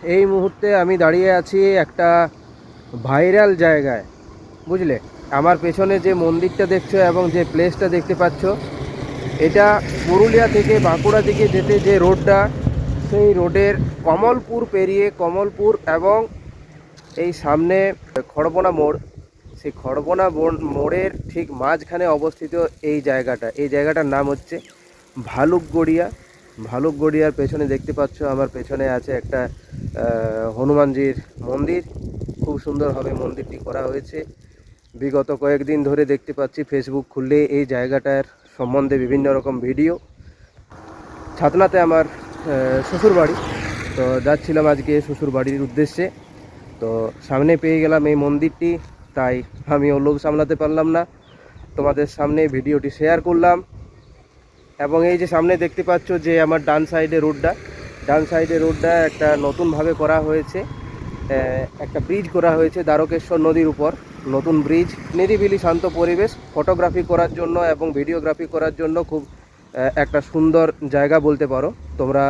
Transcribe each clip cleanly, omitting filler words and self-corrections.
এই মুহূর্তে আমি দাঁড়িয়ে আছি একটা ভাইরাল জায়গায়, বুঝলে। আমার পেছনে যে মন্দিরটা দেখছো এবং যে প্লেসটা দেখতে পাচ্ছ, এটা পুরুলিয়া থেকে বাঁকুড়া দিকে যেতে যে রোডটা, সেই রোডের কমলপুর পেরিয়ে কমলপুর এবং এই সামনে খড়বনা মোড়, সেই খড়বনা মোড়ের ঠিক মাঝখানে অবস্থিত এই জায়গাটার নাম হচ্ছে ভালুকগড়িয়া। ভালুকগড়িয়ার পেছনে দেখতে পাচ্ছ, আমার পেছনে আছে একটা হনুমানজির মন্দির। খুব সুন্দরভাবে মন্দিরটি করা হয়েছে। বিগত কয়েকদিন ধরে দেখতে পাচ্ছি ফেসবুক খুললে এই জায়গাটার সম্বন্ধে বিভিন্ন রকম ভিডিও। ছাতনাতে আমার শ্বশুরবাড়ি, তো যাচ্ছিলাম আজকে শ্বশুরবাড়ির উদ্দেশ্যে। তো সামনে পেয়ে গেলাম এই মন্দিরটি, তাই আমিও লোভ সামলাতে পারলাম না, তোমাদের সামনে ভিডিওটি শেয়ার করলাম। এবং এই যে সামনে দেখতে পাচ্ছ যে আমার ডান সাইডে রোডটা একটা নতুনভাবে করা হয়েছে। একটা ব্রিজ করা হয়েছে দ্বারকেশ্বর নদীর উপর, নতুন ব্রিজ। নিরিবিলি শান্ত পরিবেশ, ফটোগ্রাফি করার জন্য এবং ভিডিওগ্রাফি করার জন্য খুব একটা সুন্দর জায়গা বলতে পারো। তোমরা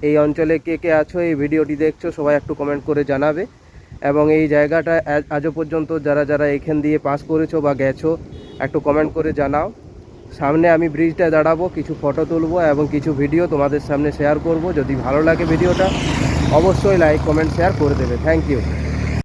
এই অঞ্চলে কে কে আছো, এই ভিডিওটি দেখছো, সবাই একটু কমেন্ট করে জানাবে। এবং এই জায়গাটা আজও পর্যন্ত যারা যারা এখান দিয়ে পাস করেছো বা গেছো, একটু কমেন্ট করে জানাও। সামনে আমি ব্রিজটায় দাঁড়াবো, কিছু ফটো তুলবো এবং কিছু ভিডিও তোমাদের সামনে শেয়ার করব। যদি ভালো লাগে ভিডিওটা, অবশ্যই লাইক কমেন্ট শেয়ার করে দেবে। Thank you.